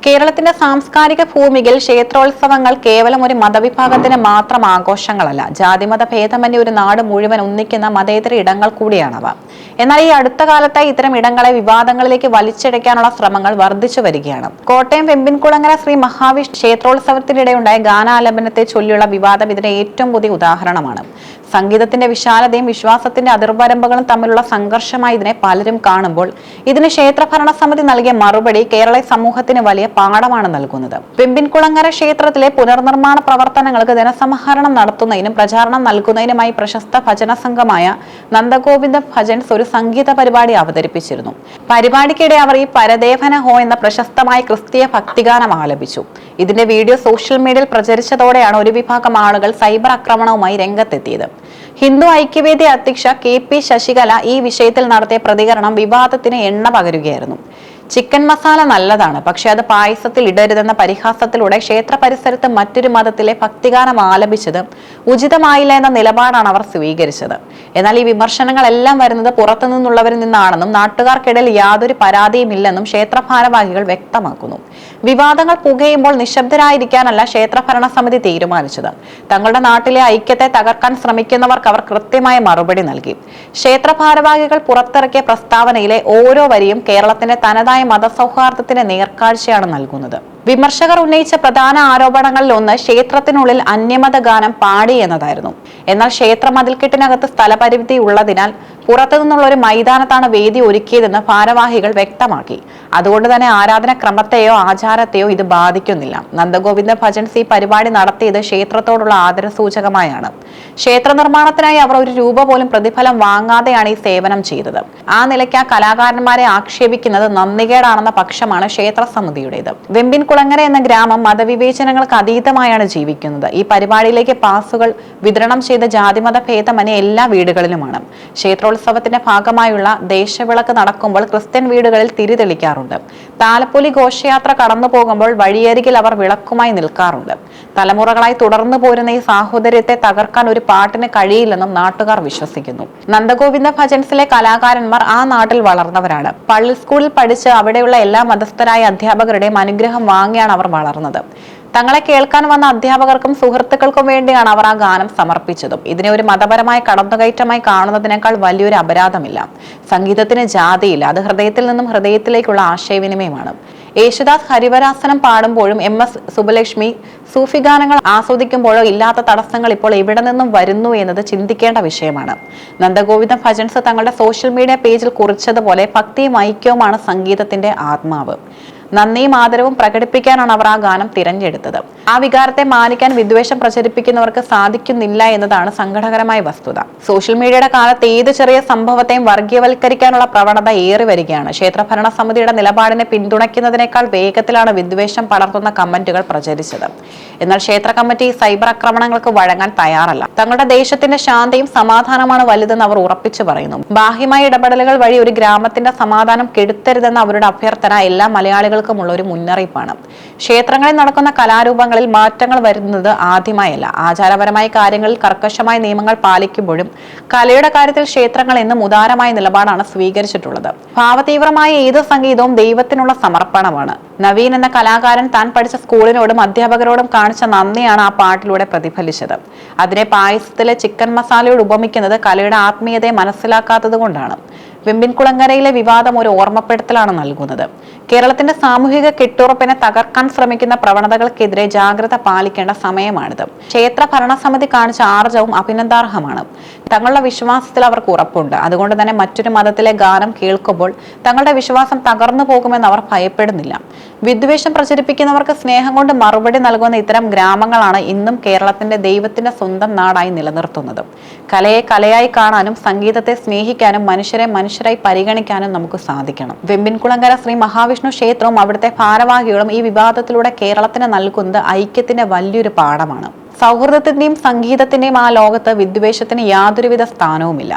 കേരളത്തിന്റെ സാംസ്കാരിക ഭൂമിയിൽ ക്ഷേത്രോത്സവങ്ങൾ കേവലം ഒരു മതവിഭാഗത്തിന് മാത്രം ആഘോഷങ്ങളല്ല, ജാതിമത ഭേദമന്യേ ഒരു നാട് മുഴുവൻ ഒന്നിക്കുന്ന മതേതര ഇടങ്ങൾ കൂടിയാണവ. എന്നാൽ ഈ അടുത്ത കാലത്തായി ഇത്തരം ഇടങ്ങളെ വിവാദങ്ങളിലേക്ക് വലിച്ചിഴയ്ക്കാനുള്ള ശ്രമങ്ങൾ വർദ്ധിച്ചു വരികയാണ്. കോട്ടയം വെമ്പിൻകുളങ്ങര ശ്രീ മഹാവിഷ്ണു ക്ഷേത്രോത്സവത്തിനിടെയുണ്ടായ ഗാനാലപനത്തെ ചൊല്ലിയുള്ള വിവാദം ഇതിന്റെ ഏറ്റവും പുതിയ ഉദാഹരണമാണ്. സംഗീതത്തിന്റെ വിശാലതയും വിശ്വാസത്തിന്റെ അതിർവരമ്പുകളും തമ്മിലുള്ള സംഘർഷമായി ഇതിനെ പലരും കാണുമ്പോൾ ഇതിന് ക്ഷേത്ര ഭരണസമിതി നൽകിയ മറുപടി കേരള സമൂഹത്തിന് വലിയ പാഠമാണ് നൽകുന്നത്. വെമ്പിൻകുളങ്ങര ക്ഷേത്രത്തിലെ പുനർനിർമ്മാണ പ്രവർത്തനങ്ങൾക്ക് ധനസമാഹരണം നടത്തുന്നതിനും പ്രചാരണം നൽകുന്നതിനുമായി പ്രശസ്ത ഭജന സംഘമായ നന്ദഗോവിന്ദ ഭജൻസ് ഒരു സംഗീത പരിപാടി അവതരിപ്പിച്ചിരുന്നു. പരിപാടിക്കിടെ അവർ ഈ പരദേവന ഹോ എന്ന പ്രശസ്തമായ ക്രിസ്തീയ ഭക്തിഗാനം ആലപിച്ചു. ഇതിന്റെ വീഡിയോ സോഷ്യൽ മീഡിയയിൽ പ്രചരിച്ചതോടെയാണ് ഒരു വിഭാഗം ആളുകൾ സൈബർ ആക്രമണവുമായി രംഗത്തെത്തിയത്. ഹിന്ദു ഐക്യവേദി അധ്യക്ഷ KP ശശികല ഈ വിഷയത്തിൽ നടത്തിയ പ്രതികരണം വിവാദത്തിന് എണ്ണ പകരുകയായിരുന്നു. ചിക്കൻ മസാല നല്ലതാണ്, പക്ഷെ അത് പായസത്തിൽ ഇടരുതെന്ന പരിഹാസത്തിലൂടെ ക്ഷേത്ര പരിസരത്ത് മറ്റൊരു മതത്തിലെ ഭക്തിഗാനം ആലപിച്ചത് ഉചിതമായില്ല എന്ന നിലപാടാണ് അവർ സ്വീകരിച്ചത്. എന്നാൽ ഈ വിമർശനങ്ങളെല്ലാം വരുന്നത് പുറത്തുനിന്നുള്ളവരിൽ നിന്നാണെന്നും നാട്ടുകാർക്കിടയിൽ യാതൊരു പരാതിയുമില്ലെന്നും ക്ഷേത്ര ഭാരവാഹികൾ വ്യക്തമാക്കുന്നു. വിവാദങ്ങൾ പുകയുമ്പോൾ നിശബ്ദരായിരിക്കാനല്ല ക്ഷേത്ര ഭരണസമിതി തീരുമാനിച്ചത്. തങ്ങളുടെ നാട്ടിലെ ഐക്യത്തെ തകർക്കാൻ ശ്രമിക്കുന്നവർക്ക് അവർ കൃത്യമായ മറുപടി നൽകി. ക്ഷേത്ര ഭാരവാഹികൾ പുറത്തിറക്കിയ പ്രസ്താവനയിലെ ഓരോ വരിയും കേരളത്തിന്റെ തനതായ മതസൗഹാർദ്ദത്തിന്റെ നേർക്കാഴ്ചയാണ് നൽകുന്നത്. വിമർശകർ ഉന്നയിച്ച പ്രധാന ആരോപണങ്ങളിൽ ഒന്ന് ക്ഷേത്രത്തിനുള്ളിൽ അന്യമത ഗാനം പാടി എന്നതായിരുന്നു. എന്നാൽ ക്ഷേത്ര മതിൽക്കെട്ടിനകത്ത് സ്ഥലപരിമിതി ഉള്ളതിനാൽ പുറത്തുനിന്നുള്ള ഒരു മൈതാനത്താണ് വേദി ഒരുക്കിയതെന്ന് ഭാരവാഹികൾ വ്യക്തമാക്കി. അതുകൊണ്ട് തന്നെ ആരാധനക്രമത്തെയോ ആചാരത്തെയോ ഇത് ബാധിക്കുന്നില്ല. നന്ദഗോവിന്ദ ഭജൻസ് ഈ പരിപാടി നടത്തിയത് ക്ഷേത്രത്തോടുള്ള ആദരസൂചകമായാണ്. ക്ഷേത്ര നിർമ്മാണത്തിനായി അവർ ഒരു രൂപ പോലും പ്രതിഫലം വാങ്ങാതെയാണ് ഈ സേവനം ചെയ്തത്. ആ നിലയ്ക്ക് ആ കലാകാരന്മാരെ ആക്ഷേപിക്കുന്നത് നന്ദികേടാണെന്ന പക്ഷമാണ് ക്ഷേത്ര സമിതിയുടേത്. വെമ്പിൻകുളങ്ങര എന്ന ഗ്രാമം മതവിവേചനങ്ങൾക്ക് അതീതമായാണ് ജീവിക്കുന്നത്. ഈ പരിപാടിയിലേക്ക് പാസുകൾ വിതരണം ചെയ്ത ജാതിമത ഭേദമന്യേ എല്ലാ വീടുകളിലുമാണ്. ക്ഷേത്രോത്സവത്തിന്റെ ഭാഗമായുള്ള ദേശവിളക്ക് നടക്കുമ്പോൾ ക്രിസ്ത്യൻ വീടുകളിൽ തിരിതെളിക്കാറുണ്ട്. താലപ്പൊലി ഘോഷയാത്ര കടന്നു പോകുമ്പോൾ വഴിയരികിൽ അവർ വിളക്കുമായി നിൽക്കാറുണ്ട്. തലമുറകളായി തുടർന്നു പോരുന്ന ഈ സാഹോദര്യത്തെ തകർക്കാൻ ഒരു പാട്ടിന് കഴിയില്ലെന്നും നാട്ടുകാർ വിശ്വസിക്കുന്നു. നന്ദഗോവിന്ദ ഭജൻസിലെ കലാകാരന്മാർ ആ നാട്ടിൽ വളർന്നവരാണ്. പള്ളി സ്കൂളിൽ പഠിച്ച് അവിടെയുള്ള എല്ലാ മതസ്ഥരായ അധ്യാപകരുടെയും അനുഗ്രഹം വാങ്ങിയാണ് അവർ വളർന്നത്. തങ്ങളെ കേൾക്കാൻ വന്ന അധ്യാപകർക്കും സുഹൃത്തുക്കൾക്കും വേണ്ടിയാണ് അവർ ആ ഗാനം സമർപ്പിച്ചതും. ഇതിനെ ഒരു മതപരമായ കടന്നുകയറ്റമായി കാണുന്നതിനേക്കാൾ വലിയൊരു അപരാധമില്ല. സംഗീതത്തിന് ജാതിയില്ല, അത് ഹൃദയത്തിൽ നിന്നും ഹൃദയത്തിലേക്കുള്ള ആശയവിനിമയമാണ്. യേശുദാസ് ഹരിവരാസനം പാടുമ്പോഴും MS സുബലക്ഷ്മി സൂഫി ഗാനങ്ങൾ ആസ്വദിക്കുമ്പോഴോ ഇല്ലാത്ത തടസ്സങ്ങൾ ഇപ്പോൾ എവിടെ നിന്നും വരുന്നു എന്നത് ചിന്തിക്കേണ്ട വിഷയമാണ്. നന്ദഗോവിന്ദ ഭജൻസ് തങ്ങളുടെ സോഷ്യൽ മീഡിയ പേജിൽ കുറിച്ചതുപോലെ ഭക്തിയും ഐക്യവുമാണ് സംഗീതത്തിന്റെ ആത്മാവ്. നന്ദിയും ആദരവും പ്രകടിപ്പിക്കാനാണ് അവർ ആ ഗാനം തിരഞ്ഞെടുത്തത്. ആ വികാരത്തെ മാനിക്കാൻ വിദ്വേഷം പ്രചരിപ്പിക്കുന്നവർക്ക് സാധിക്കുന്നില്ല എന്നതാണ് സങ്കടകരമായ വസ്തുത. സോഷ്യൽ മീഡിയയുടെ കാലത്ത് ഏത് ചെറിയ സംഭവത്തെയും വർഗീയവൽക്കരിക്കാനുള്ള പ്രവണത ഏറി വരികയാണ്. ക്ഷേത്ര ഭരണസമിതിയുടെ നിലപാടിനെ പിന്തുണയ്ക്കുന്നതിനേക്കാൾ വേഗത്തിലാണ് വിദ്വേഷം പടർത്തുന്ന കമന്റുകൾ പ്രചരിച്ചത്. എന്നാൽ ക്ഷേത്ര കമ്മിറ്റി സൈബർ ആക്രമണങ്ങൾക്ക് വഴങ്ങാൻ തയ്യാറല്ല. തങ്ങളുടെ ദേശത്തിന്റെ ശാന്തിയും സമാധാനമാണ് വലുതെന്ന് അവർ ഉറപ്പിച്ചു പറയുന്നു. ബാഹ്യമായ ഇടപെടലുകൾ വഴി ഒരു ഗ്രാമത്തിന്റെ സമാധാനം കെടുത്തരുതെന്ന അവരുടെ അഭ്യർത്ഥന എല്ലാ മലയാളികൾക്കുമുള്ള ഒരു മുന്നറിയിപ്പാണ്. ക്ഷേത്രങ്ങളിൽ നടക്കുന്ന കലാരൂപങ്ങളിൽ മാറ്റങ്ങൾ വരുന്നത് ആദ്യമായല്ല. ആചാരപരമായ കാര്യങ്ങളിൽ കർക്കശമായ നിയമങ്ങൾ പാലിക്കുമ്പോഴും കലയുടെ കാര്യത്തിൽ ക്ഷേത്രങ്ങൾ എന്നും ഉദാരമായ നിലപാടാണ് സ്വീകരിച്ചിട്ടുള്ളത്. ഭാവതീവ്രമായ ഏത് സംഗീതവും ദൈവത്തിനുള്ള സമർപ്പണമാണ്. നവീൻ എന്ന കലാകാരൻ താൻ പഠിച്ച സ്കൂളിനോടും അധ്യാപകരോടും കാണിച്ച നന്ദിയാണ് ആ പാട്ടിലൂടെ പ്രതിഫലിച്ചത്. അതിനെ പായസത്തിലെ ചിക്കൻ മസാലയോട് ഉപമിക്കുന്നത് കലയുടെ ആത്മീയതയെ മനസ്സിലാക്കാത്തത് കൊണ്ടാണ്. വെമ്പിൻകുളങ്ങരയിലെ വിവാദം ഒരു ഓർമ്മപ്പെടുത്തലാണ് നൽകുന്നത്. കേരളത്തിന്റെ സാമൂഹിക കെട്ടുറപ്പിനെ തകർക്കാൻ ശ്രമിക്കുന്ന പ്രവണതകൾക്കെതിരെ ജാഗ്രത പാലിക്കേണ്ട സമയമാണിത്. ക്ഷേത്ര ഭരണസമിതി കാണിച്ച ആർജവും അഭിനന്ദാർഹമാണ്. തങ്ങളുടെ വിശ്വാസത്തിൽ അവർക്ക് ഉറപ്പുണ്ട്. അതുകൊണ്ട് തന്നെ മറ്റൊരു മതത്തിലെ ഗാനം കേൾക്കുമ്പോൾ തങ്ങളുടെ വിശ്വാസം തകർന്നു പോകുമെന്ന് അവർ ഭയപ്പെടുന്നില്ല. വിദ്വേഷം പ്രചരിപ്പിക്കുന്നവർക്ക് സ്നേഹം കൊണ്ട് മറുപടി നൽകുന്ന ഇത്തരം ഗ്രാമങ്ങളാണ് ഇന്നും കേരളത്തിന്റെ ദൈവത്തിന്റെ സ്വന്തം നാടായി നിലനിർത്തുന്നത്. കലയെ കലയായി കാണാനും സംഗീതത്തെ സ്നേഹിക്കാനും മനുഷ്യരെ മനുഷ്യരായി പരിഗണിക്കാനും നമുക്ക് സാധിക്കണം. വെമ്പിൻകുളങ്ങര ശ്രീ മഹാവിഷ്ണു ക്ഷേത്രവും അവിടുത്തെ ഭാരവാഹികളും ഈ വിവാദത്തിലൂടെ കേരളത്തിന് നൽകുന്നത് ഐക്യത്തിന്റെ വലിയൊരു പാഠമാണ്. സൗഹൃദത്തിന്റെയും സംഗീതത്തിന്റെയും ആ ലോകത്ത് വിദ്വേഷത്തിന് യാതൊരുവിധ സ്ഥാനവുമില്ല.